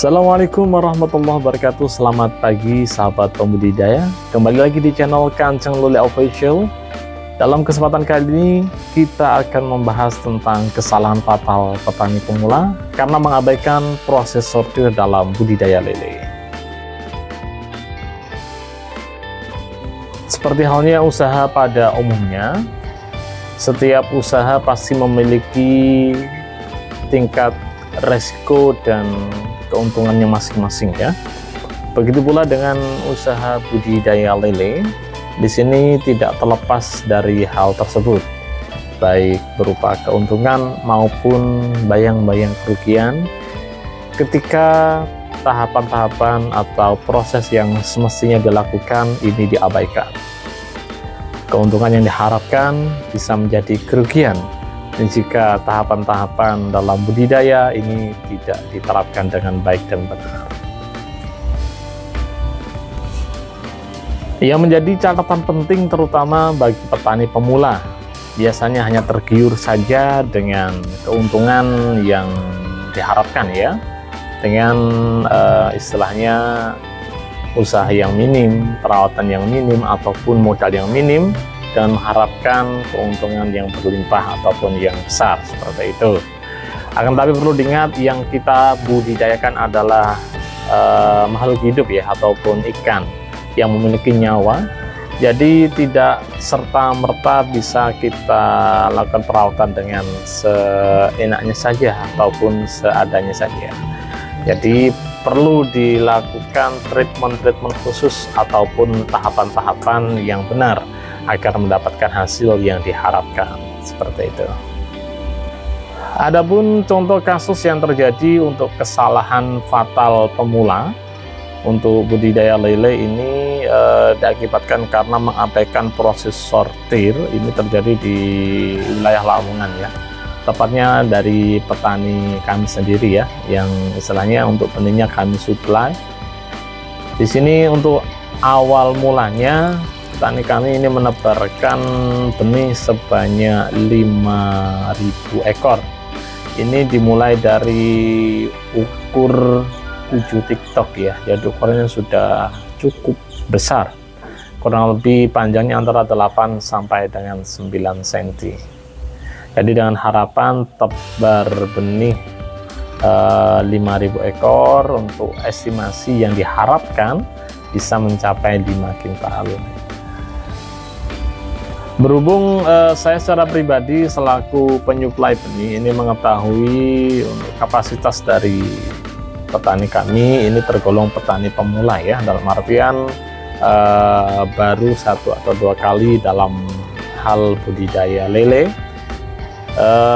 Assalamualaikum warahmatullahi wabarakatuh. Selamat pagi sahabat pembudidaya. Kembali lagi di channel Kanjeng Lule Official. Dalam kesempatan kali ini kita akan membahas tentang kesalahan fatal petani pemula karena mengabaikan proses sortir dalam budidaya lele. Seperti halnya usaha pada umumnya, setiap usaha pasti memiliki tingkat resiko dan keuntungannya masing-masing ya. Begitu pula dengan usaha budidaya lele. Di sini tidak terlepas dari hal tersebut, baik berupa keuntungan maupun bayang-bayang kerugian ketika tahapan-tahapan atau proses yang semestinya dilakukan ini diabaikan. Keuntungan yang diharapkan bisa menjadi kerugian jika tahapan-tahapan dalam budidaya ini tidak diterapkan dengan baik dan benar. Yang menjadi catatan penting terutama bagi petani pemula, biasanya hanya tergiur saja dengan keuntungan yang diharapkan ya, dengan istilahnya usaha yang minim, perawatan yang minim, ataupun modal yang minim, dan mengharapkan keuntungan yang berlimpah ataupun yang besar seperti itu. Akan tapi perlu diingat, yang kita budidayakan adalah makhluk hidup ya, ataupun ikan yang memiliki nyawa. Jadi tidak serta-merta bisa kita lakukan perawatan dengan seenaknya saja ataupun seadanya saja. Jadi perlu dilakukan treatment khusus ataupun tahapan-tahapan yang benar agar mendapatkan hasil yang diharapkan seperti itu. Adapun contoh kasus yang terjadi untuk kesalahan fatal pemula untuk budidaya lele ini diakibatkan karena mengabaikan proses sortir. Ini terjadi di wilayah Lamongan ya, tepatnya dari petani kami sendiri ya, yang istilahnya untuk benihnya kami supply. Di sini untuk awal mulanya petani kami ini menebarkan benih sebanyak 5.000 ekor. Ini dimulai dari ukur 7 tiktok ya, jadi ukurannya sudah cukup besar, kurang lebih panjangnya antara 8 sampai dengan 9 cm. Jadi dengan harapan tebar benih 5.000 ekor, untuk estimasi yang diharapkan bisa mencapai 5 kintal. Berhubung saya secara pribadi selaku penyuplai benih ini mengetahui untuk kapasitas dari petani kami ini tergolong petani pemula ya, dalam artian baru 1 atau 2 kali dalam hal budidaya lele.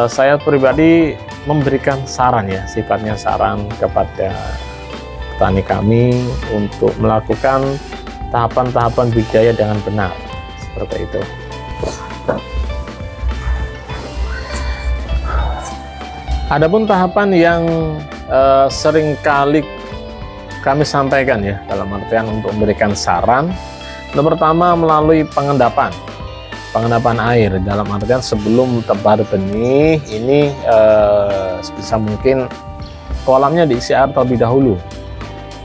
Saya pribadi memberikan saran ya, sifatnya saran kepada petani kami untuk melakukan tahapan-tahapan budidaya dengan benar seperti itu. Adapun tahapan yang sering kali kami sampaikan ya, dalam artian untuk memberikan saran, yang pertama melalui pengendapan air, dalam artian sebelum tebar benih ini sebisa mungkin kolamnya diisi air terlebih dahulu,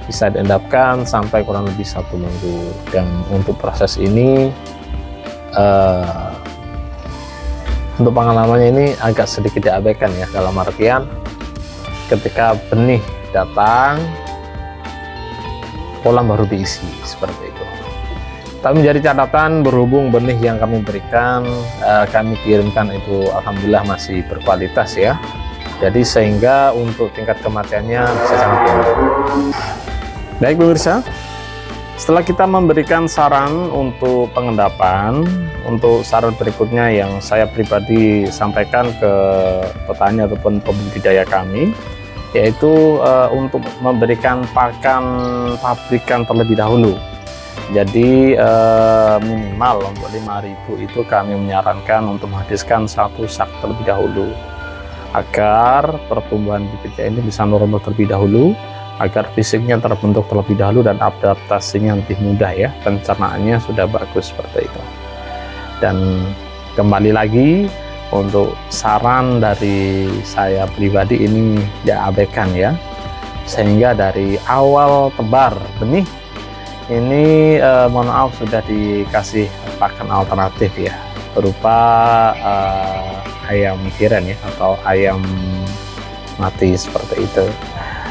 bisa diendapkan sampai kurang lebih 1 minggu. Dan untuk proses ini untuk pengalamannya ini agak sedikit diabaikan ya, dalam artian ketika benih datang kolam baru diisi seperti itu. Tapi menjadi catatan, berhubung benih yang kami berikan, kami kirimkan itu alhamdulillah masih berkualitas ya, jadi sehingga untuk tingkat kematiannya bisa sangat tinggi. Baik pemirsa, setelah kita memberikan saran untuk pengendapan, untuk saran berikutnya yang saya pribadi sampaikan ke petani ataupun pembudidaya kami, yaitu untuk memberikan pakan pabrikan terlebih dahulu. Jadi minimal untuk 5.000 itu kami menyarankan untuk menghabiskan 1 sak terlebih dahulu, agar pertumbuhan bibitnya ini bisa normal terlebih dahulu, agar fisiknya terbentuk terlebih dahulu dan adaptasinya lebih mudah ya, pencernaannya sudah bagus seperti itu. Dan kembali lagi, untuk saran dari saya pribadi ini diabaikan ya, sehingga dari awal tebar benih ini mohon maaf sudah dikasih pakan alternatif ya, berupa ayam tiren ya, atau ayam mati seperti itu.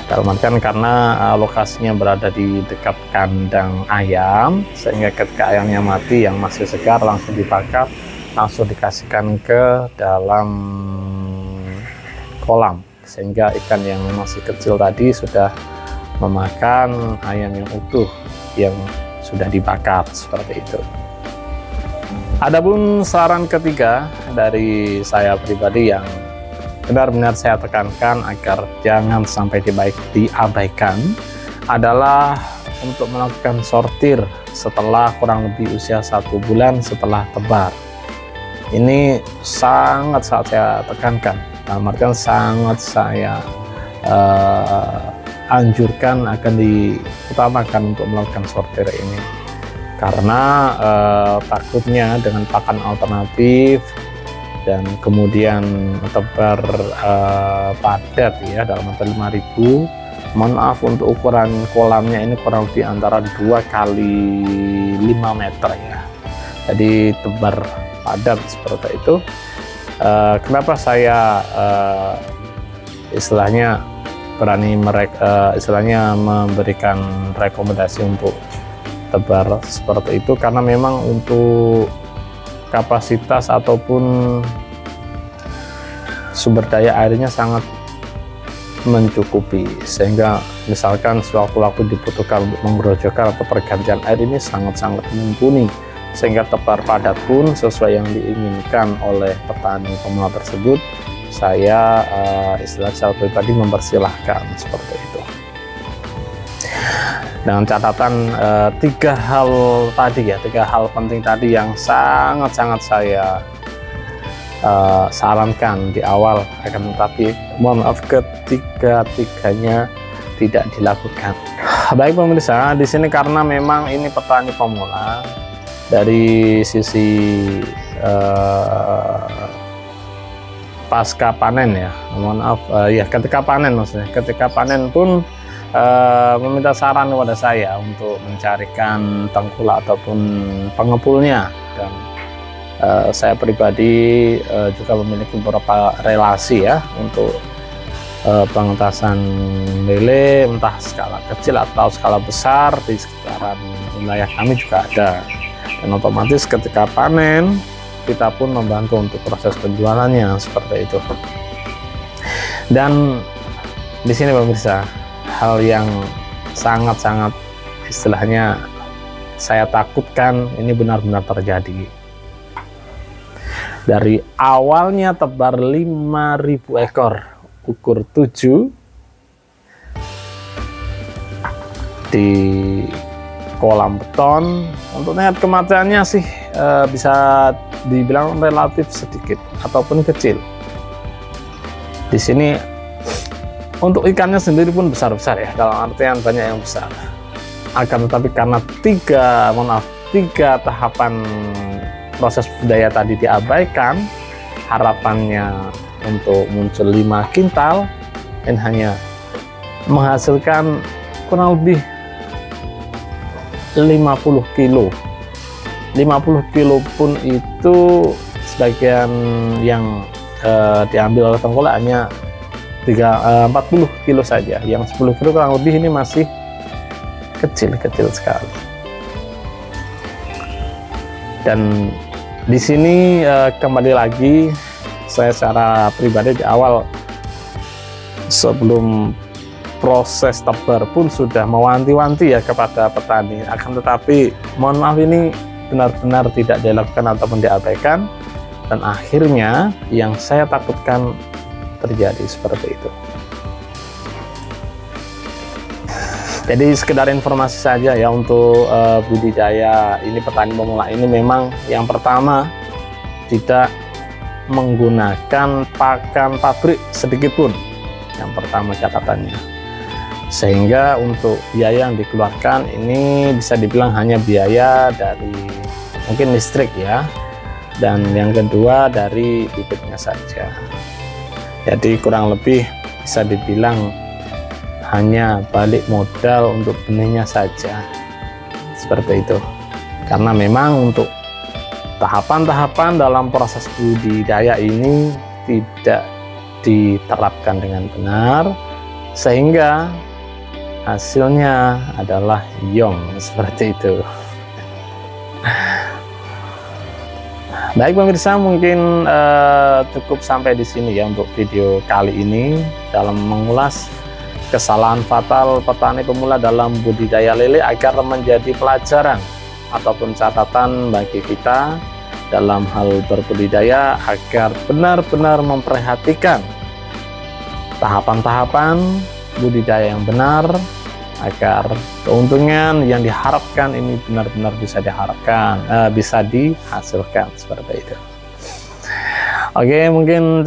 Dalam artian karena lokasinya berada di dekat kandang ayam, sehingga ketika ayamnya mati yang masih segar langsung dibakar, langsung dikasihkan ke dalam kolam, sehingga ikan yang masih kecil tadi sudah memakan ayam yang utuh yang sudah dibakar seperti itu. Adapun saran ketiga dari saya pribadi yang benar-benar saya tekankan agar jangan sampai diabaikan adalah untuk melakukan sortir setelah kurang lebih usia 1 bulan setelah tebar. Ini sangat saya tekankan, dalam artian sangat saya anjurkan akan diutamakan untuk melakukan sortir ini, karena takutnya dengan pakan alternatif dan kemudian tebar padat ya dalam arti 5.000, mohon maaf untuk ukuran kolamnya ini kurang lebih antara 2 kali 5 meter ya, jadi tebar padat seperti itu. Kenapa saya istilahnya berani istilahnya memberikan rekomendasi untuk tebar seperti itu, karena memang untuk kapasitas ataupun sumber daya airnya sangat mencukupi, sehingga misalkan sewaktu-waktu dibutuhkan untuk menggerojokkan atau pergantian air ini sangat-sangat mumpuni, sehingga tebar padat pun sesuai yang diinginkan oleh petani pemula tersebut. Saya istilah secara pribadi mempersilahkan seperti itu, dengan catatan 3 hal tadi ya, 3 hal penting tadi yang sangat-sangat saya sarankan di awal, akan tetapi mohon maaf ketiga-tiganya tidak dilakukan. Baik pemirsa, di sini karena memang ini petani pemula, dari sisi pasca panen ya, mohon maaf ya ketika panen, maksudnya ketika panen pun meminta saran kepada saya untuk mencarikan tengkulak ataupun pengepulnya, dan saya pribadi juga memiliki beberapa relasi ya untuk pengentasan lele, entah skala kecil atau skala besar di sekitaran wilayah kami juga ada, dan otomatis ketika panen kita pun membantu untuk proses penjualannya seperti itu. Dan di sini pemirsa, hal yang sangat-sangat istilahnya saya takutkan ini benar-benar terjadi. Dari awalnya tebar 5.000 ekor ukur 7 di kolam beton, untuk tingkat kematiannya sih bisa dibilang relatif sedikit ataupun kecil. Di sini untuk ikannya sendiri pun besar-besar ya, dalam artian banyak yang besar. Akan tetapi karena 3 tahapan proses budidaya tadi diabaikan, harapannya untuk muncul 5 kintal dan hanya menghasilkan kurang lebih 50 kilo. 50 kilo pun itu sebagian yang diambil oleh tengkulak hanya 40 kilo saja, yang 10 kilo kurang lebih ini masih kecil-kecil sekali. Dan di sini kembali lagi saya secara pribadi di awal sebelum proses tebar pun sudah mewanti-wanti ya kepada petani, akan tetapi mohon maaf ini benar-benar tidak dilakukan ataupun diabaikan, dan akhirnya yang saya takutkan terjadi seperti itu. Jadi sekedar informasi saja ya untuk budidaya ini, petani pemula ini memang yang pertama tidak menggunakan pakan pabrik sedikit pun, yang pertama catatannya, sehingga untuk biaya yang dikeluarkan ini bisa dibilang hanya biaya dari mungkin listrik ya, dan yang kedua dari bibitnya saja. Jadi kurang lebih bisa dibilang hanya balik modal untuk benihnya saja, seperti itu. Karena memang untuk tahapan-tahapan dalam proses budidaya ini tidak diterapkan dengan benar, sehingga hasilnya adalah yong, seperti itu. Baik pemirsa, mungkin cukup sampai di sini ya untuk video kali ini dalam mengulas kesalahan fatal petani pemula dalam budidaya lele, agar menjadi pelajaran ataupun catatan bagi kita dalam hal berbudidaya, agar benar-benar memperhatikan tahapan-tahapan budidaya yang benar, agar keuntungan yang diharapkan ini benar-benar bisa bisa dihasilkan, seperti itu. Oke, mungkin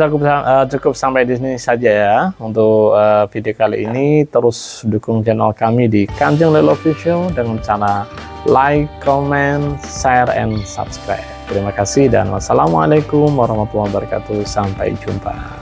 cukup sampai di sini saja ya untuk video kali ini. Terus dukung channel kami di Kanjeng Lele Official dengan cara like, comment, share, and subscribe. Terima kasih dan wassalamualaikum warahmatullahi wabarakatuh. Sampai jumpa.